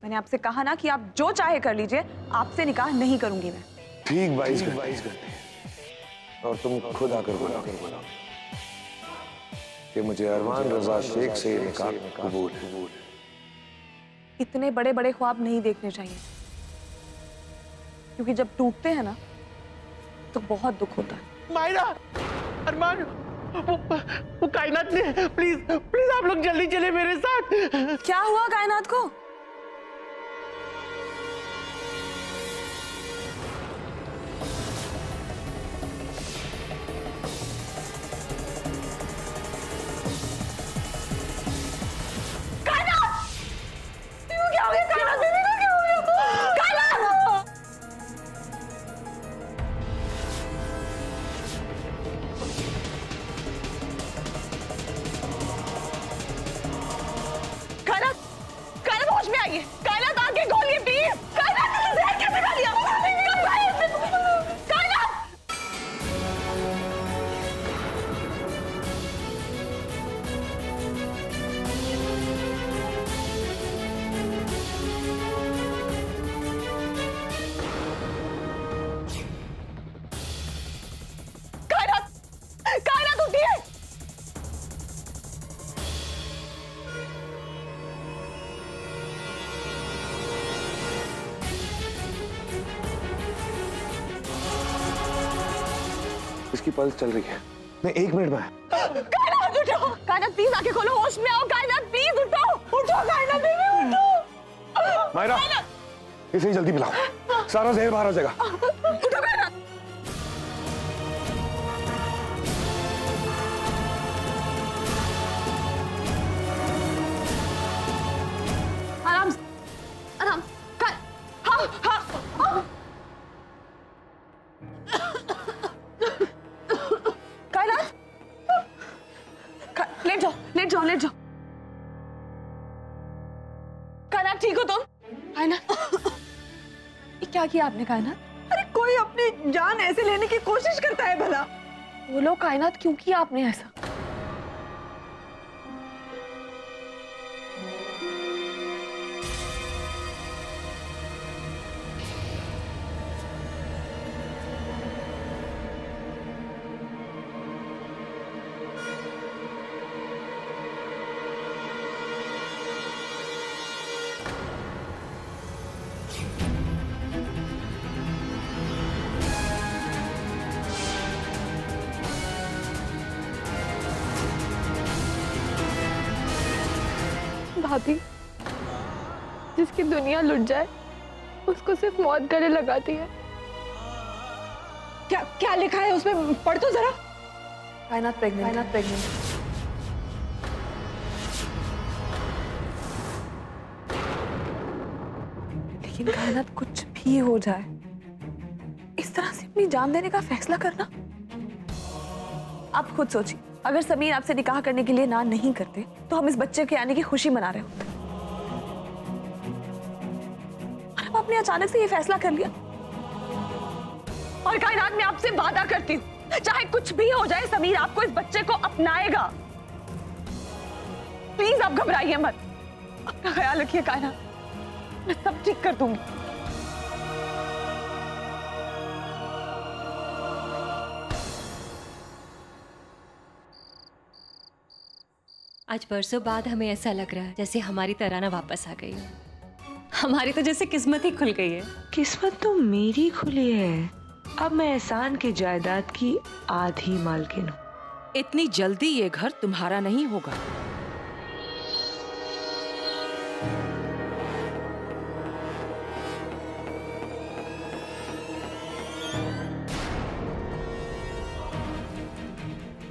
मैंने आपसे कहा ना कि आप जो चाहे कर लीजिए, आपसे निकाह नहीं करूंगी मैं। ठीक 22 घंटे और तुम खुद आकर बोला कि मुझे अरमान रजा शेख से निकाह कबूल है। इतने बड़े बड़े ख्वाब नहीं देखने चाहिए, क्योंकि जब टूटते हैं ना तो बहुत दुख होता है। मायरा, अरमान, वो कायनात ने, प्लीज प्लीज आप लोग जल्दी चले मेरे साथ। क्या हुआ कायनात को? इसकी पल्स चल रही है। मैं 1 मिनट में। कायनात उठो, कायनात प्लीज आंखें खोलो, होश में आओ। कायनात प्लीज उठो, उठो कायनात, उठो। मायरा, इसे जल्दी मिलाओ, सारा जहर बाहर आ जाएगा। उठो कायनात। आराम से, आराम। हाँ हाँ हाँ। लेट जाओ। कायनात ठीक हो तुम? कायनात, क्या किया आपने कायनात? अरे कोई अपनी जान ऐसे लेने की कोशिश करता है भला? बोलो कायनात, क्यों किया आपने ऐसा? भाभी, जिसकी दुनिया लुट जाए उसको सिर्फ मौत गले लगाती है। क्या लिखा है उसमें? पढ़ तो जरा। कायनात प्रेग्नेंट। लेकिन कायनात, कुछ भी हो जाए, इस तरह से अपनी जान देने का फैसला करना। आप खुद सोचिए, अगर समीर आपसे निकाह करने के लिए ना नहीं करते तो हम इस बच्चे के आने की खुशी मना रहे होते। और अब आपने अचानक से ये फैसला कर लिया। और कायनात, मैं आपसे वादा करती हूँ, चाहे कुछ भी हो जाए, समीर आपको इस बच्चे को अपनाएगा। प्लीज आप घबराइए मत, अपना ख्याल रखिए कायनात, मैं सब ठीक कर दूंगी। आज बरसों बाद हमें ऐसा लग रहा है जैसे हमारी तराना वापस आ गई है। हमारी तो जैसे किस्मत ही खुल गई है। किस्मत तो मेरी खुली है। अब मैं एहसान की जायदाद की आधी मालकिन हूँ। इतनी जल्दी ये घर तुम्हारा नहीं होगा।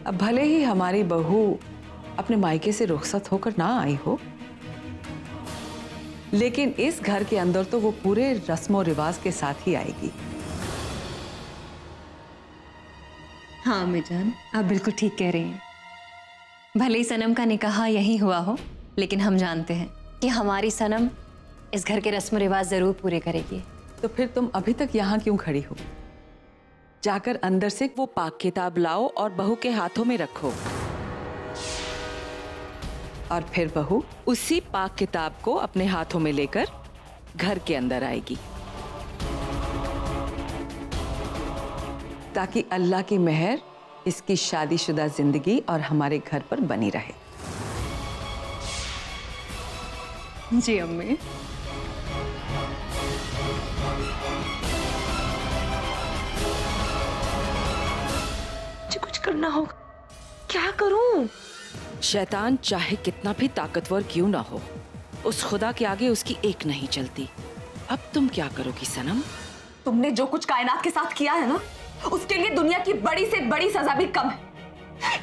अब भले ही हमारी बहू अपने मायके से रुखसत होकर ना आई हो, लेकिन इस घर के अंदर तो वो पूरे रस्मों रिवाज के साथ ही आएगी। हाँ अम्मी जान, आप बिल्कुल ठीक कह रही हैं। भले ही सनम का निकाह यही हुआ हो, लेकिन हम जानते हैं कि हमारी सनम इस घर के रस्म रिवाज जरूर पूरे करेगी। तो फिर तुम अभी तक यहाँ क्यों खड़ी हो? जाकर अंदर से वो पाक किताब लाओ और बहू के हाथों में रखो। और फिर बहू उसी पाक किताब को अपने हाथों में लेकर घर के अंदर आएगी, ताकि अल्लाह की मेहर इसकी शादीशुदा जिंदगी और हमारे घर पर बनी रहे। जी अम्मी। मुझे कुछ करना होगा। क्या करूं? शैतान चाहे कितना भी ताकतवर क्यों ना हो, उस खुदा के आगे उसकी एक नहीं चलती। अब तुम क्या करोगी सनम? तुमने जो कुछ कायनात के साथ किया है ना, उसके लिए दुनिया की बड़ी से बड़ी सजा भी कम है।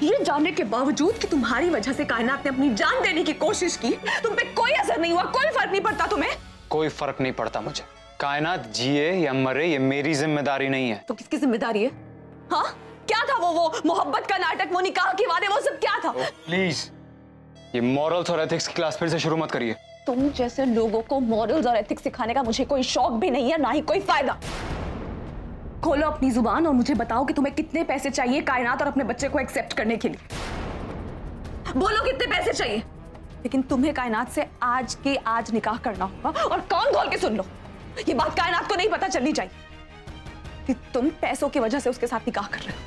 ये जानने के बावजूद कि तुम्हारी वजह से कायनात ने अपनी जान देने की कोशिश की, तुम पे कोई असर नहीं हुआ, कोई फर्क नहीं पड़ता तुम्हें? कोई फर्क नहीं पड़ता मुझे। कायनात जिए या मरे ये मेरी जिम्मेदारी नहीं है। तो किसकी जिम्मेदारी है? हाँ, क्या था वो मोहब्बत का नाटक, वो निकाह के वादे, वो सब क्या था? प्लीज ये मॉरल्स और एथिक्स की क्लास फिर से शुरू मत करिए। तुम जैसे लोगों को मॉरल्स और एथिक्स सिखाने का मुझे कोई शौक भी नहीं है, ना ही कोई फायदा। खोलो अपनी जुबान और मुझे बताओ कि तुम्हें कितने पैसे चाहिए कायनात और अपने बच्चे को एक्सेप्ट करने के लिए। बोलो कितने पैसे चाहिए। लेकिन तुम्हें कायनात से आज के आज निकाह करना होगा, और कान खोल के सुन लो, ये बात कायनात को नहीं पता चलनी चाहिए कि तुम पैसों की वजह से उसके साथ निकाह कर रहे हो।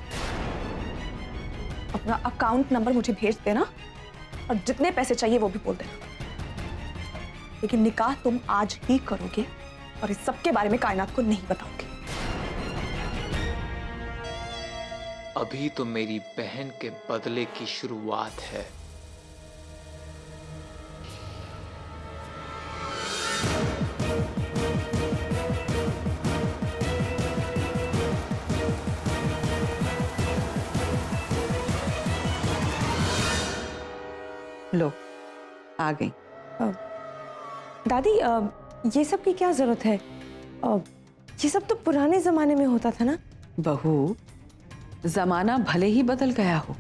अपना अकाउंट नंबर मुझे भेज देना और जितने पैसे चाहिए वो भी बोल देना। लेकिन निकाह तुम आज ही करोगे और इस सब के बारे में कायनात को नहीं बताओगे। अभी तो मेरी बहन के बदले की शुरुआत है। लो आ गई। दादी, ये सब की क्या जरूरत है? ये सब तो पुराने जमाने में होता था ना। बहू, जमाना भले ही बदल गया हो,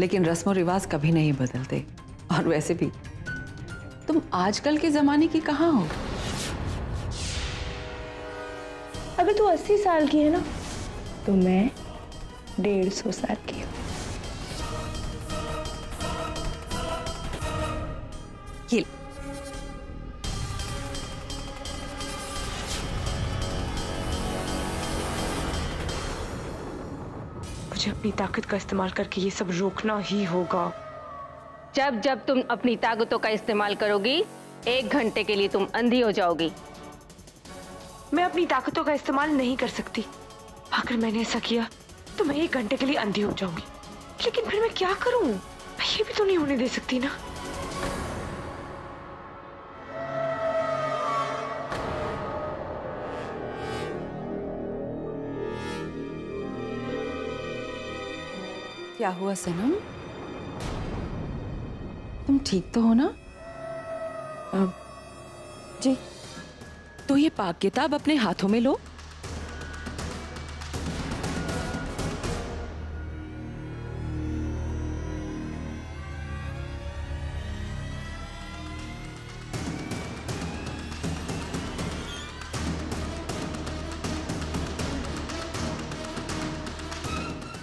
लेकिन रस्म और रिवाज कभी नहीं बदलते। और वैसे भी तुम आजकल के जमाने की कहाँ हो? अगर तू 80 साल की है ना, तो मैं 150 साल की हूँ। ये मुझे अपनी ताकत का इस्तेमाल करके ये सब रोकना ही होगा। जब जब तुम अपनी ताकतों का इस्तेमाल करोगी, 1 घंटे के लिए तुम अंधी हो जाओगी। मैं अपनी ताकतों का इस्तेमाल नहीं कर सकती। अगर मैंने ऐसा किया तो मैं 1 घंटे के लिए अंधी हो जाऊंगी। लेकिन फिर मैं क्या करूं? मैं ये भी तो नहीं होने दे सकती ना। क्या हुआ सनम? तुम ठीक तो हो ना? जी। तो ये पाक किताब अपने हाथों में लो।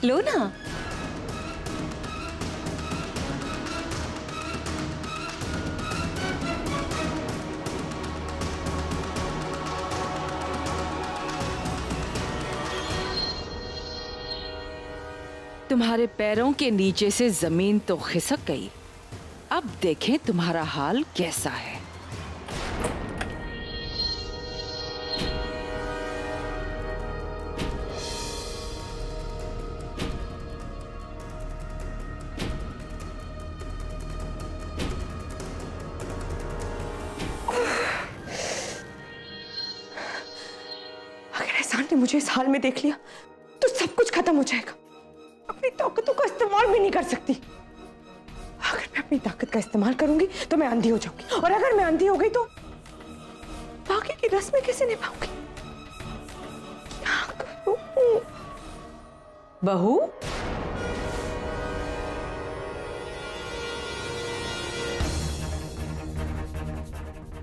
लो ना। तुम्हारे पैरों के नीचे से जमीन तो खिसक गई। अब देखें तुम्हारा हाल कैसा है। अगर एहसान ने मुझे इस हाल में देख लिया तो सब कुछ खत्म हो जाएगा। अपनी ताकतों का इस्तेमाल भी नहीं कर सकती। अगर मैं अपनी ताकत का इस्तेमाल करूंगी तो मैं अंधी हो जाऊंगी, और अगर मैं अंधी हो गई तो बाकी की रस्में कैसे निभाऊंगी? क्या करूं? बहू,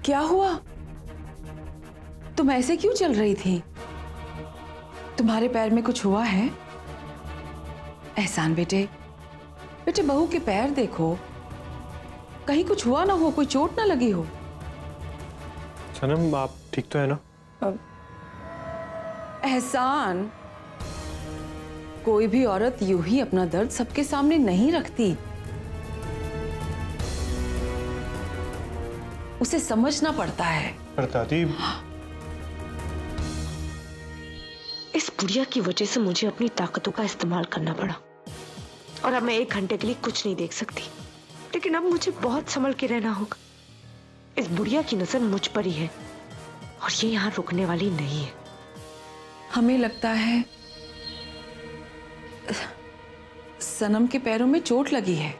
क्या हुआ? तुम ऐसे क्यों चल रही थी? तुम्हारे पैर में कुछ हुआ है? एहसान बेटे, बेटे बहू के पैर देखो, कहीं कुछ हुआ ना हो, कोई चोट ना लगी हो। सनम, आप ठीक तो है ना? एहसान, कोई भी औरत यूं ही अपना दर्द सबके सामने नहीं रखती। उसे समझना पड़ता है। पर दादी, इस बुढ़िया की वजह से मुझे अपनी ताकतों का इस्तेमाल करना पड़ा और अब मैं 1 घंटे के लिए कुछ नहीं देख सकती। लेकिन अब मुझे बहुत संभल के रहना होगा। इस बुढ़िया की नजर मुझ पर ही है और ये यहाँ रुकने वाली नहीं है। हमें लगता है सनम के पैरों में चोट लगी है।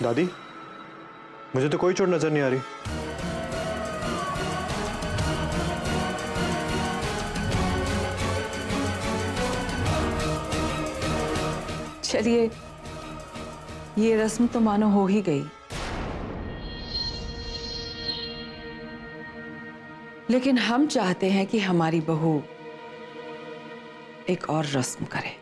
दादी, मुझे तो कोई चोट नजर नहीं आ रही। चलिए, ये रस्म तो मानो हो ही गई, लेकिन हम चाहते हैं कि हमारी बहू एक और रस्म करे।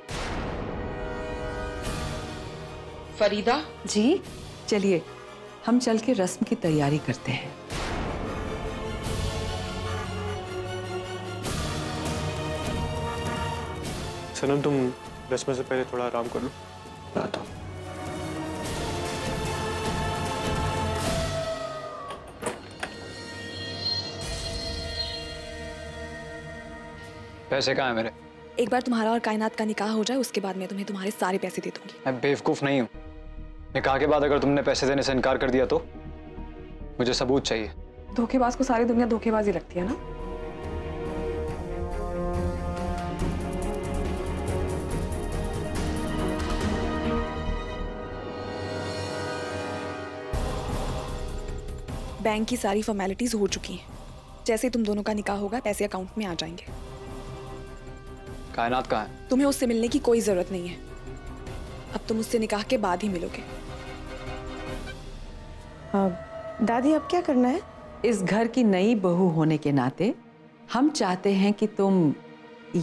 फरीदा जी, चलिए हम चल के रस्म की तैयारी करते हैं। सनम, तुम रस्म से पहले थोड़ा आराम कर लो, मैं आता हूँ। पैसे कहाँ हैं मेरे? एक बार तुम्हारा और कायनात का निकाह हो जाए उसके बाद मैं तुम्हें तुम्हारे सारे पैसे दे दूंगी। मैं बेवकूफ नहीं हूँ। निकाह के बाद अगर तुमने पैसे देने से इनकार कर दिया तो मुझे सबूत चाहिए। धोखेबाज को सारी दुनिया धोखेबाजी लगती है ना। बैंक की सारी फॉर्मेलिटीज हो चुकी हैं। जैसे ही तुम दोनों का निकाह होगा पैसे अकाउंट में आ जाएंगे। कायनात कहाँ है? तुम्हें उससे मिलने की कोई जरूरत नहीं है। अब तुम उससे निकाह के बाद ही मिलोगे। दादी, अब क्या करना है? इस घर की नई बहू होने के नाते हम चाहते हैं कि तुम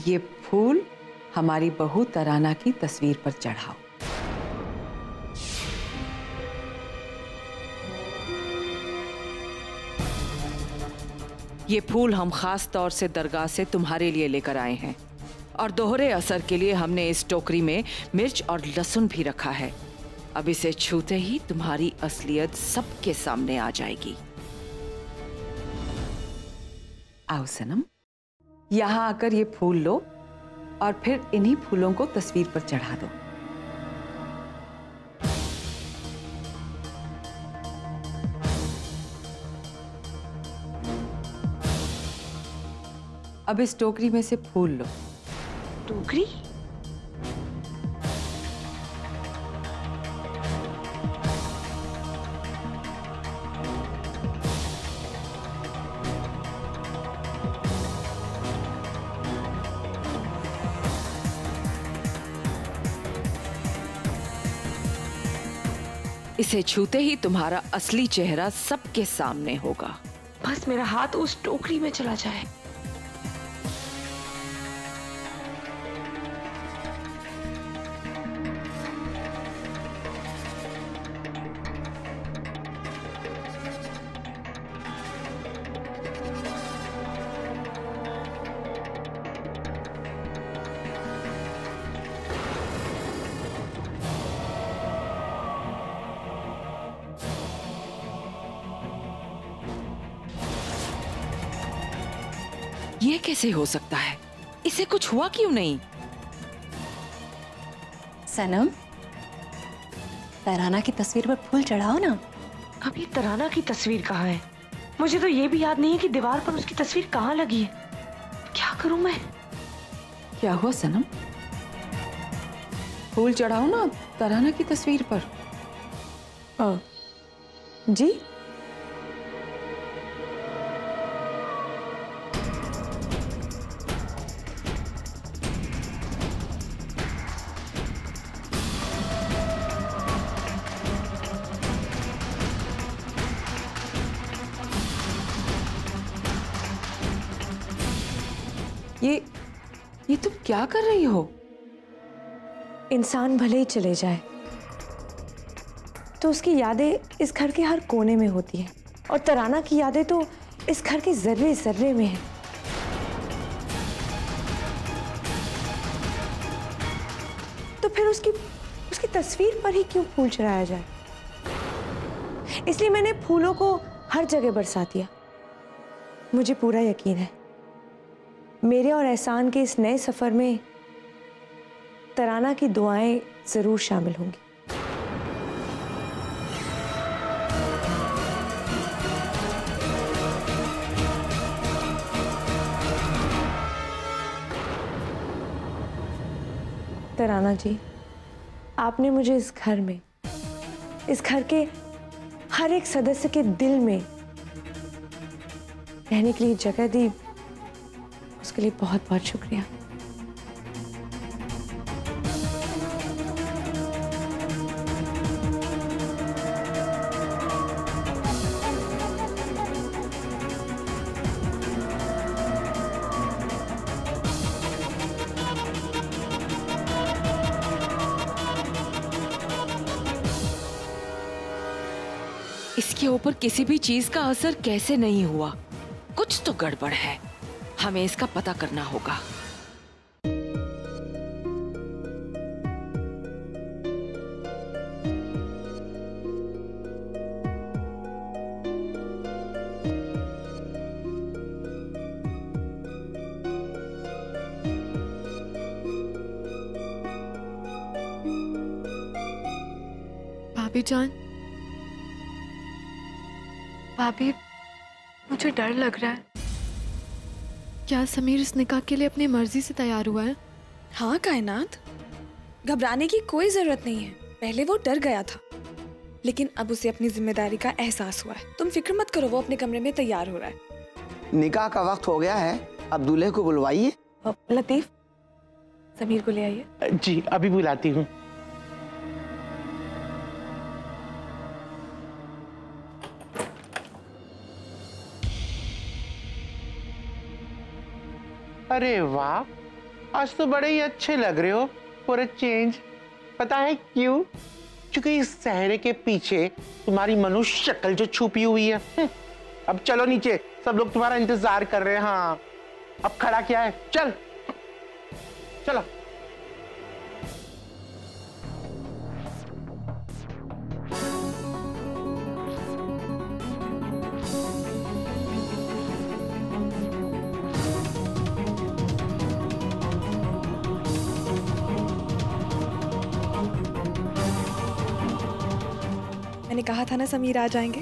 ये फूल हमारी बहू तराना की तस्वीर पर चढ़ाओ। ये फूल हम खास तौर से दरगाह से तुम्हारे लिए लेकर आए हैं और दोहरे असर के लिए हमने इस टोकरी में मिर्च और लहसुन भी रखा है। अब इसे छूते ही तुम्हारी असलियत सबके सामने आ जाएगी। आओ सनम, यहाँ आकर ये फूल लो और फिर इन्हीं फूलों को तस्वीर पर चढ़ा दो। अब इस टोकरी में से फूल लो। टोकरी? इसे छूते ही तुम्हारा असली चेहरा सबके सामने होगा। बस मेरा हाथ उस टोकरी में चला जाए। ये कैसे हो सकता है? इसे कुछ हुआ क्यों नहीं? सनम, तराना की तस्वीर पर फूल चढ़ाओ ना। अब ये तराना की तस्वीर कहाँ है? मुझे तो ये भी याद नहीं है कि दीवार पर उसकी तस्वीर कहाँ लगी है। क्या करूं मैं? क्या हुआ सनम? फूल चढ़ाओ ना तराना की तस्वीर पर। जी, तुम क्या कर रही हो? इंसान भले ही चले जाए तो उसकी यादें इस घर के हर कोने में होती हैं, और तराना की यादें तो इस घर के जर्रे जर्रे में हैं। तो फिर उसकी तस्वीर पर ही क्यों फूल चढ़ाया जाए? इसलिए मैंने फूलों को हर जगह बरसा दिया। मुझे पूरा यकीन है मेरे और एहसान के इस नए सफर में तराना की दुआएं जरूर शामिल होंगी। तराना जी, आपने मुझे इस घर में, इस घर के हर एक सदस्य के दिल में रहने के लिए जगह दी, उसके लिए बहुत बहुत शुक्रिया। इसके ऊपर किसी भी चीज का असर कैसे नहीं हुआ? कुछ तो गड़बड़ है, हमें इसका पता करना होगा। भाभी जान, भाभी मुझे डर लग रहा है। क्या समीर इस निकाह के लिए अपनी मर्जी से तैयार हुआ है? हाँ कायनात, घबराने की कोई जरूरत नहीं है। पहले वो डर गया था, लेकिन अब उसे अपनी जिम्मेदारी का एहसास हुआ है। तुम फिक्र मत करो, वो अपने कमरे में तैयार हो रहा है। निकाह का वक्त हो गया है, अब दूल्हे को बुलवाइए। लतीफ, समीर को ले आइए। जी अभी बुलाती हूँ। अरे वाह, आज तो बड़े ही अच्छे लग रहे हो फॉर अ चेंज। पता है क्यों? क्योंकि इस सहरे के पीछे तुम्हारी मनुष्य शक्ल जो छुपी हुई है। अब चलो नीचे, सब लोग तुम्हारा इंतजार कर रहे हैं। हाँ, अब खड़ा क्या है, चल चलो। मैंने कहा था ना समीर आ जाएंगे।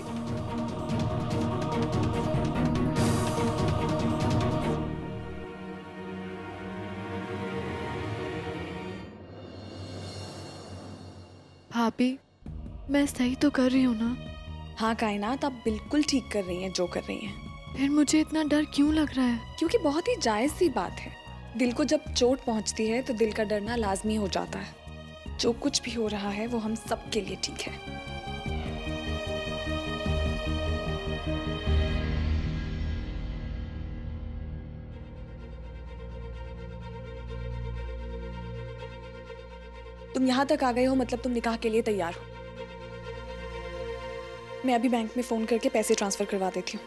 भाभी, मैं सही तो कर रही हूँ ना? हाँ कायनात, आप बिल्कुल ठीक कर रही हैं जो कर रही हैं। फिर मुझे इतना डर क्यों लग रहा है? क्योंकि बहुत ही जायज सी बात है। दिल को जब चोट पहुंचती है तो दिल का डरना लाजमी हो जाता है। जो कुछ भी हो रहा है वो हम सब के लिए ठीक है। तुम यहाँ तक आ गए हो, मतलब तुम निकाह के लिए तैयार हो। मैं अभी बैंक में फोन करके पैसे ट्रांसफर करवा देती हूँ।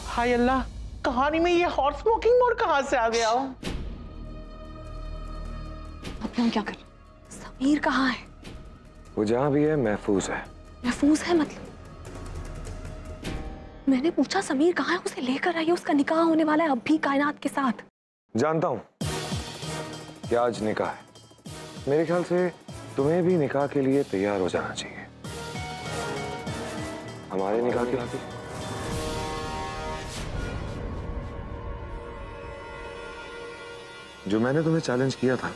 हाय अल्लाह, कहानी में ये हॉट स्मोकिंग मोड कहां से आ गया? अब हम क्या कर? समीर कहाँ है? वो जहां भी है महफूज है। महफूज है मतलब? मैंने पूछा समीर कहाँ है, उसे लेकर आइए, उसका निकाह होने वाला है अभी कायनात के साथ। जानता हूं कि आज निकाह है, मेरे ख्याल से तुम्हें भी निकाह के लिए तैयार हो जाना चाहिए। हमारे निकाह के लिए जो मैंने तुम्हें चैलेंज किया था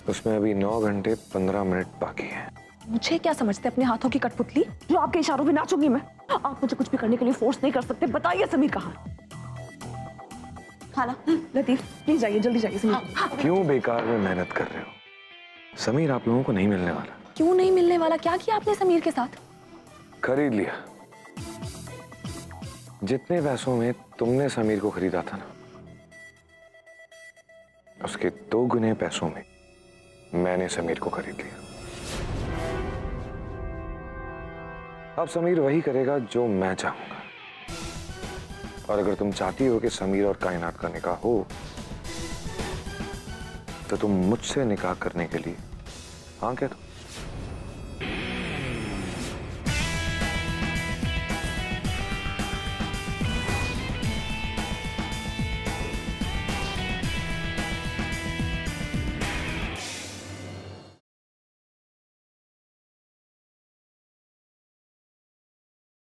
उसमें अभी 9 घंटे 15 मिनट बाकी हैं। मुझे क्या समझते अपने हाथों की कठपुतली जो आपके इशारों पे नाचूंगी मैं? आप मुझे कुछ भी करने के लिए फोर्स नहीं कर सकते। बताइए समीर कहाँ है? खाना लतीफ प्लीज जाइए, जल्दी जाइए समीर। क्यों बेकार में मेहनत कर रहे हो? समीर आप लोगों को नहीं मिलने वाला। क्यों नहीं मिलने वाला? क्या किया आपने समीर के साथ? खरीद लिया। जितने पैसों में तुमने समीर को खरीदा था ना, उसके 2 गुने पैसों में मैंने समीर को खरीद लिया। अब समीर वही करेगा जो मैं चाहूंगा। और अगर तुम चाहती हो कि समीर और कायनात का निकाह हो तो तुम मुझसे निकाह करने के लिए हाँ कह दो।